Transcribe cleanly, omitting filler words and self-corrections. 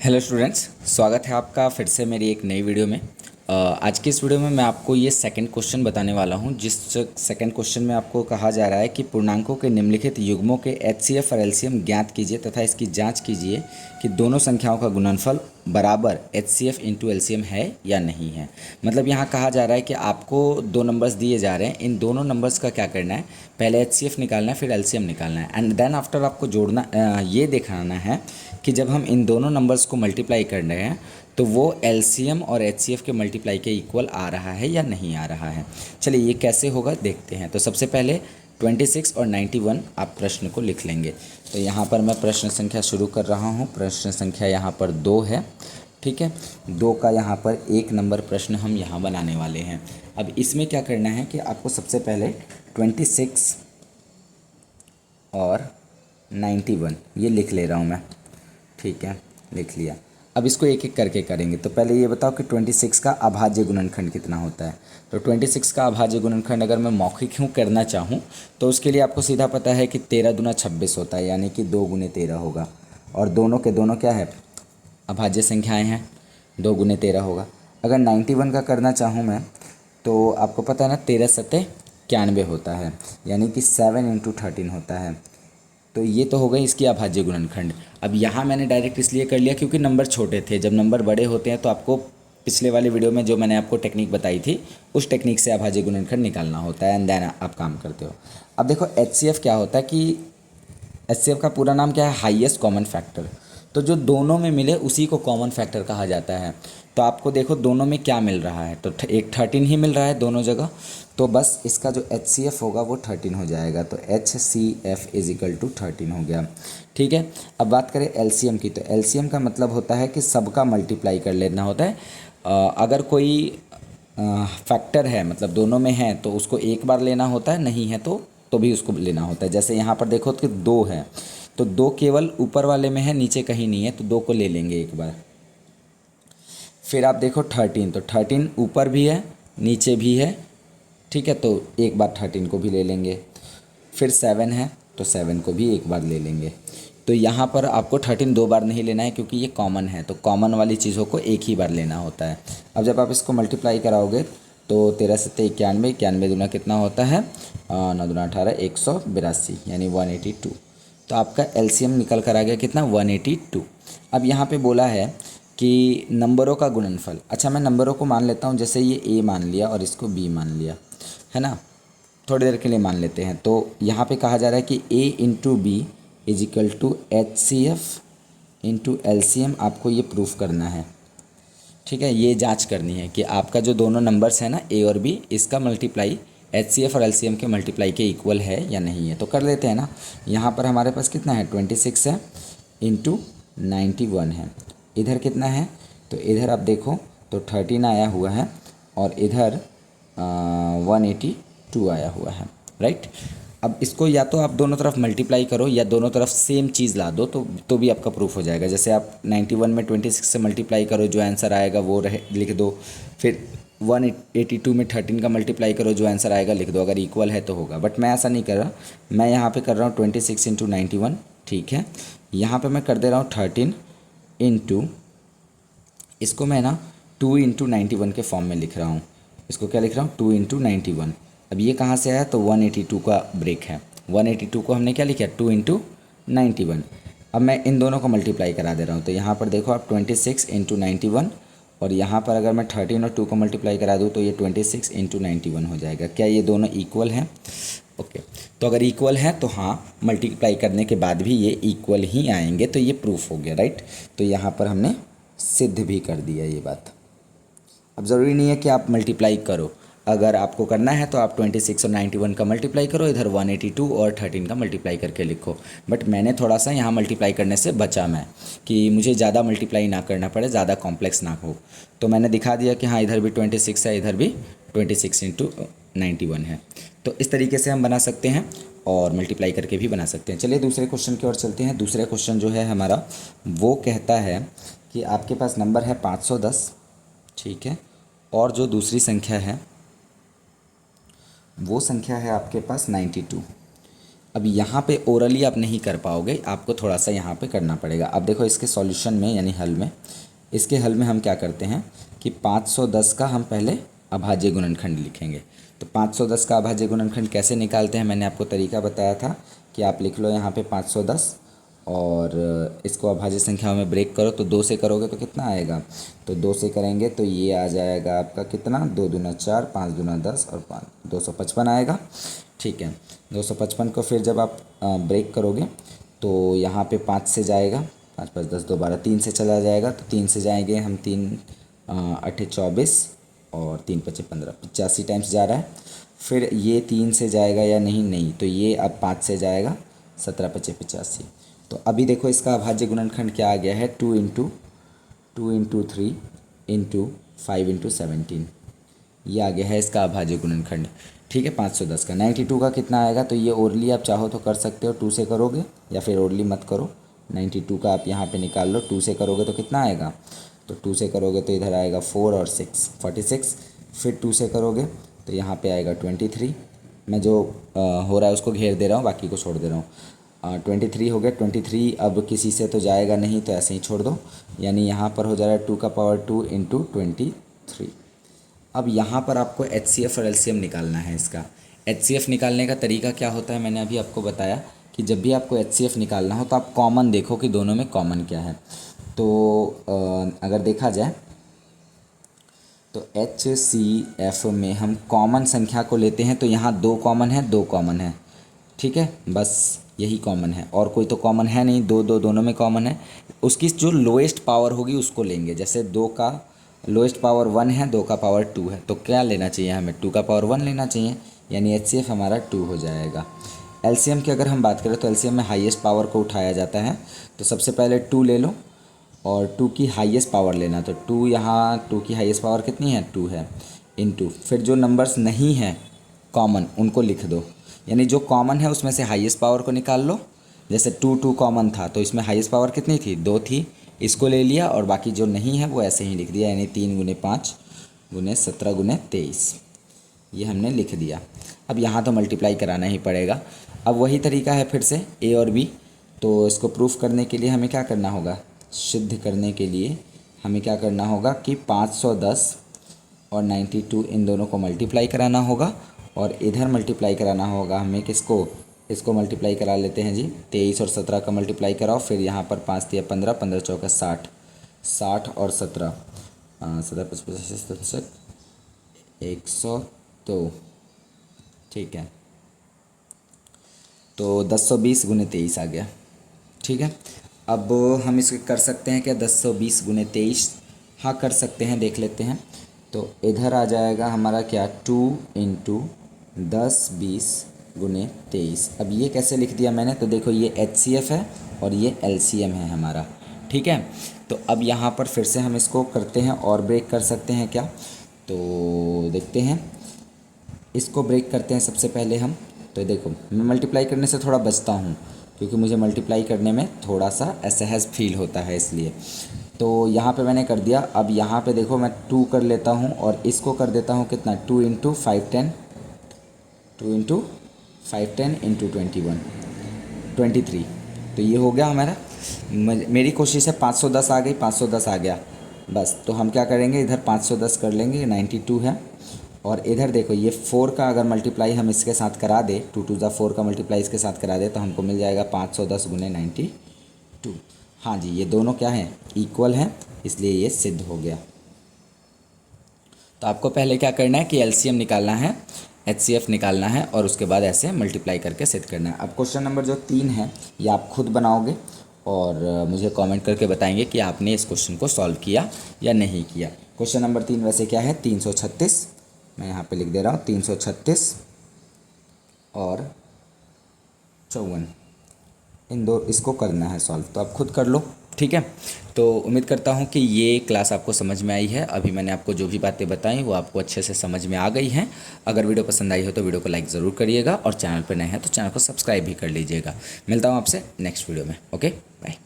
Hello students, स्वागत है आपका फिर से मेरी एक नई वीडियो में। आज की इस वीडियो में मैं आपको ये सेकंड क्वेश्चन बताने वाला हूँ, जिस सेकंड क्वेश्चन में आपको कहा जा रहा है कि पूर्णांकों के निम्नलिखित युग्मों के एचसीएफ और एलसीएम ज्ञात कीजिए तथा इसकी जांच कीजिए कि दोनों संख्याओं का गुणनफल बराबर एचसीएफ इंटू एलसीएम है या नहीं है। मतलब यहाँ कहा जा रहा है कि आपको दो नंबर्स दिए जा रहे हैं, इन दोनों नंबर्स का क्या करना है, पहले एचसीएफ निकालना है फिर एलसीएम निकालना है एंड देन आफ्टर आपको जोड़ना ये दिखाना है कि जब हम इन दोनों नंबर्स को मल्टीप्लाई कर रहे हैं तो वो एलसीएम और एचसीएफ के मल्टीप्लाई के इक्वल आ रहा है या नहीं आ रहा है। चलिए ये कैसे होगा देखते हैं। तो सबसे पहले 26 और 91 आप प्रश्न को लिख लेंगे। तो यहाँ पर मैं प्रश्न संख्या शुरू कर रहा हूँ। प्रश्न संख्या यहाँ पर 2 है, ठीक है। 2 का यहाँ पर 1 नंबर प्रश्न हम यहाँ बनाने वाले हैं। अब इसमें क्या करना है कि आपको सबसे पहले 26 और 91 ये लिख ले रहा हूँ मैं, ठीक है, लिख लिया। अब इसको एक एक करके करेंगे। तो पहले ये बताओ कि 26 का अभाज्य गुणनखंड कितना होता है। तो 26 का अभाज्य गुणनखंड अगर मैं मौखिक यूँ करना चाहूँ तो उसके लिए आपको सीधा पता है कि 13 दूना 26 होता है, यानी कि 2 गुने 13 होगा। और दोनों के दोनों क्या है, अभाज्य संख्याएँ हैं, 2 गुने 13 होगा। अगर 91 का करना चाहूँ मैं तो आपको पता है ना, 13 सत्ते 91 होता है, यानी कि 7 इंटू 13 होता है। तो ये तो हो गई इसकी अभाज्य गुणनखंड। अब यहाँ मैंने डायरेक्ट इसलिए कर लिया क्योंकि नंबर छोटे थे। जब नंबर बड़े होते हैं तो आपको पिछले वाले वीडियो में जो मैंने आपको टेक्निक बताई थी उस टेक्निक से अभाज्य गुणनखंड निकालना होता है एंड देन आप काम करते हो। अब देखो एचसीएफ क्या होता है कि एचसीएफ का पूरा नाम क्या है, हाईएस्ट कॉमन फैक्टर। तो जो दोनों में मिले उसी को कॉमन फैक्टर कहा जाता है। तो आपको देखो दोनों में क्या मिल रहा है, तो एक 13 ही मिल रहा है दोनों जगह, तो बस इसका जो एचसीएफ होगा वो 13 हो जाएगा। तो एचसीएफ इज इक्वल टू 13 हो गया, ठीक है। अब बात करें एलसीएम की, तो एलसीएम का मतलब होता है कि सबका मल्टीप्लाई कर लेना होता है। अगर कोई फैक्टर है, मतलब दोनों में है, तो उसको एक बार लेना होता है, नहीं है तो भी उसको लेना होता है। जैसे यहाँ पर देखो कि 2 है तो 2 केवल ऊपर वाले में है, नीचे कहीं नहीं है, तो 2 को ले लेंगे एक बार। फिर आप देखो 13, तो 13 ऊपर भी है नीचे भी है, ठीक है, तो एक बार 13 को भी ले लेंगे। फिर 7 है तो 7 को भी एक बार ले लेंगे। तो यहाँ पर आपको 13 2 बार नहीं लेना है क्योंकि ये कॉमन है, तो कॉमन वाली चीज़ों को एक ही बार लेना होता है। अब जब आप इसको मल्टीप्लाई कराओगे तो 13 सत्ते 91, 91 दूना कितना होता है, 9 दूना 18, 182 यानी 182। तो आपका एलसीएम निकल कर आ गया कितना, 182। अब यहाँ पे बोला है कि नंबरों का गुणनफल। अच्छा मैं नंबरों को मान लेता हूँ, जैसे ये ए मान लिया और इसको बी मान लिया, है ना, थोड़ी देर के लिए मान लेते हैं। तो यहाँ पे कहा जा रहा है कि A into B is equal to H C F into L C M, आपको ये प्रूफ करना है, ठीक है। ये जांच करनी है कि आपका जो दोनों नंबर्स है ना ए और बी, इसका मल्टीप्लाई एच सी एफ और एल सी एम के मल्टीप्लाई के इक्वल है या नहीं है। तो कर लेते हैं ना। यहाँ पर हमारे पास कितना है, 26 है इंटू 91 है। इधर कितना है, तो इधर आप देखो तो 13 आया हुआ है और इधर 182 आया हुआ है, राइट। अब इसको या तो आप दोनों तरफ मल्टीप्लाई करो या दोनों तरफ सेम चीज़ ला दो तो भी आपका प्रूफ हो जाएगा। जैसे आप 91 में 26 से मल्टीप्लाई करो, जो आंसर आएगा वो लिख दो। फिर 182 में 13 का मल्टीप्लाई करो, जो आंसर आएगा लिख दो। अगर इक्वल है तो होगा, बट मैं ऐसा नहीं कर रहा। मैं यहाँ पे कर रहा हूँ 26 इंटू 91, ठीक है। यहाँ पे मैं कर दे रहा हूँ 13 इंटू, इसको मैं ना 2 इंटू 91 के फॉर्म में लिख रहा हूँ। इसको क्या लिख रहा हूँ, 2 इंटू 91। अब ये कहाँ से आया, तो 182 का ब्रेक है। 182 को हमने क्या लिखा, 2 इंटू 91। अब मैं इन दोनों को मल्टीप्लाई करा दे रहा हूँ। तो यहाँ पर देखो आप 26 इंटू 91, और यहाँ पर अगर मैं 13 और 2 को मल्टीप्लाई करा दूँ तो ये 26 इंटू 91 हो जाएगा। क्या ये दोनों इक्वल हैं? ओके, तो अगर इक्वल है तो हाँ, मल्टीप्लाई करने के बाद भी ये इक्वल ही आएंगे, तो ये प्रूफ हो गया, राइट। तो यहाँ पर हमने सिद्ध भी कर दिया ये बात। अब ज़रूरी नहीं है कि आप मल्टीप्लाई करो, अगर आपको करना है तो आप 26 और 91 का मल्टीप्लाई करो, इधर 182 और 13 का मल्टीप्लाई करके लिखो। बट मैंने थोड़ा सा यहाँ मल्टीप्लाई करने से बचा मैं, कि मुझे ज़्यादा मल्टीप्लाई ना करना पड़े, ज़्यादा कॉम्प्लेक्स ना हो। तो मैंने दिखा दिया कि हाँ इधर भी 26 है, इधर भी 26 इंटू 91 है। तो इस तरीके से हम बना सकते हैं और मल्टीप्लाई करके भी बना सकते हैं। चलिए दूसरे क्वेश्चन की ओर चलते हैं। दूसरा क्वेश्चन जो है हमारा वो कहता है कि आपके पास नंबर है 510, ठीक है, और जो दूसरी संख्या है वो संख्या है आपके पास 92। अब यहाँ पे ओरली आप नहीं कर पाओगे, आपको थोड़ा सा यहाँ पे करना पड़ेगा। अब देखो इसके सॉल्यूशन में यानी हल में, इसके हल में हम क्या करते हैं कि 510 का हम पहले अभाज्य गुणनखंड लिखेंगे। तो 510 का अभाज्य गुणनखंड कैसे निकालते हैं, मैंने आपको तरीका बताया था कि आप लिख लो यहाँ पे 510 और इसको अभाज्य संख्याओं में ब्रेक करो। तो 2 से करोगे तो कितना आएगा, तो 2 से करेंगे तो ये आ जाएगा आपका कितना, 2 दूना 4, 5 दूना 10 और 5 255 आएगा। ठीक है, 255 को फिर जब आप ब्रेक करोगे तो यहाँ पे 5 से जाएगा, 5 5 10 2 12, 3 से चला जाएगा तो 3 से जाएंगे हम, 3 8 24 और 3 5 15, 85 टाइम्स जा रहा है। फिर ये 3 से जाएगा या नहीं, तो ये अब 5 से जाएगा, 17 5 85। तो अभी देखो इसका अभाज्य गुणनखंड क्या आ गया है, 2 इंटू 3 इंटू 5 इंटू 17, ये आ गया है इसका अभाज्य गुणनखंड। ठीक है, 510 का। 92 का कितना आएगा, तो ये ओरली आप चाहो तो कर सकते हो, 2 से करोगे या फिर ओरली मत करो। 92 का आप यहाँ पे निकाल लो, 2 से करोगे तो कितना आएगा, तो 2 से करोगे तो इधर आएगा 4 और 6 46। फिर 2 से करोगे तो यहाँ पे आएगा 23। मैं जो हो रहा है उसको घेर दे रहा हूँ, बाकी को छोड़ दे रहा हूँ। 23 हो गया। 23 अब किसी से तो जाएगा नहीं, तो ऐसे ही छोड़ दो, यानी यहाँ पर हो जा रहा है 2 का पावर 2 इंटू 23। अब यहाँ पर आपको HCF और LCM निकालना है इसका। HCF निकालने का तरीका क्या होता है, मैंने अभी आपको बताया कि जब भी आपको HCF निकालना हो तो आप कॉमन देखो कि दोनों में कॉमन क्या है। तो अगर देखा जाए तो HCF में हम कॉमन संख्या को लेते हैं, तो यहाँ 2 कॉमन है, 2 कॉमन है। ठीक है, बस यही कॉमन है और कोई तो कॉमन है नहीं, दोनों में कॉमन है। उसकी जो लोएस्ट पावर होगी उसको लेंगे, जैसे 2 का लोएस्ट पावर 1 है, 2 का पावर 2 है, तो क्या लेना चाहिए हमें, 2 का पावर 1 लेना चाहिए, यानी HCF हमारा 2 हो जाएगा। LCM की अगर हम बात करें तो LCM में हाईएस्ट पावर को उठाया जाता है, तो सबसे पहले 2 ले लो और 2 की हाईएस्ट पावर लेना। तो 2 यहाँ 2 की हाईएस्ट पावर कितनी है, 2 है, इनटू फिर जो नंबर्स नहीं हैं कॉमन उनको लिख दो, यानी जो कॉमन है उसमें से हाईएस्ट पावर को निकाल लो। जैसे 2 कॉमन था तो इसमें हाईएस्ट पावर कितनी थी, 2 थी, इसको ले लिया और बाकी जो नहीं है वो ऐसे ही लिख दिया, यानी 3 गुने 5 गुने 17 गुने 23, ये हमने लिख दिया। अब यहाँ तो मल्टीप्लाई कराना ही पड़ेगा। अब वही तरीका है फिर से A और B, तो इसको प्रूफ करने के लिए हमें क्या करना होगा, सिद्ध करने के लिए हमें क्या करना होगा कि 510 और 92 इन दोनों को मल्टीप्लाई कराना होगा और इधर मल्टीप्लाई कराना होगा हमें किसको, इसको मल्टीप्लाई करा लेते हैं जी, 23 और 17 का मल्टीप्लाई कराओ, फिर यहाँ पर 5 तिया 15, 15 चौका 60, 60 और 17 17 55 102। ठीक है, तो 1020 गुने 23 आ गया। ठीक है, अब हम इसको कर सकते हैं क्या, 1020 गुने 23, हाँ कर सकते हैं, देख लेते हैं। तो इधर आ जाएगा हमारा क्या, 2 इंटू 1020 गुने 23। अब ये कैसे लिख दिया मैंने, तो देखो ये HCF है और ये LCM है हमारा। ठीक है, तो अब यहाँ पर फिर से हम इसको करते हैं और ब्रेक कर सकते हैं क्या, तो देखते हैं, इसको ब्रेक करते हैं सबसे पहले हम। तो देखो मैं मल्टीप्लाई करने से थोड़ा बचता हूँ क्योंकि मुझे मल्टीप्लाई करने में थोड़ा सा असहज फील होता है, इसलिए। तो यहाँ पे मैंने कर दिया। अब यहाँ पे देखो मैं 2 कर लेता हूँ और इसको कर देता हूँ कितना, 2 इंटू 510, 2 इंटू 510 इंटू 21 23। तो ये हो गया हमारा, मेरी कोशिश है 510 आ गई, 510 आ गया बस। तो हम क्या करेंगे, इधर 510 कर लेंगे, 92 है, और इधर देखो ये 4 का अगर मल्टीप्लाई हम इसके साथ करा दे, 2 2 ज़ा 4 का मल्टीप्लाई इसके साथ करा दे तो हमको मिल जाएगा 510 गुने 92। हाँ जी, ये दोनों क्या हैं, इक्वल हैं, इसलिए ये सिद्ध हो गया। तो आपको पहले क्या करना है कि LCM निकालना है, HCF निकालना है और उसके बाद ऐसे मल्टीप्लाई करके सिद्ध करना है। अब क्वेश्चन नंबर जो 3 है ये आप खुद बनाओगे और मुझे कमेंट करके बताएंगे कि आपने इस क्वेश्चन को सॉल्व किया या नहीं किया। क्वेश्चन नंबर 3 वैसे क्या है, 336, मैं यहाँ पे लिख दे रहा हूँ, 336 और 54, इन दो इसको करना है सॉल्व, तो आप खुद कर लो। ठीक है, तो उम्मीद करता हूँ कि ये क्लास आपको समझ में आई है। अभी मैंने आपको जो भी बातें बताई वो आपको अच्छे से समझ में आ गई हैं। अगर वीडियो पसंद आई हो तो वीडियो को लाइक ज़रूर करिएगा और चैनल पर नए हैं तो चैनल को सब्सक्राइब भी कर लीजिएगा। मिलता हूँ आपसे नेक्स्ट वीडियो में। Okay, bye.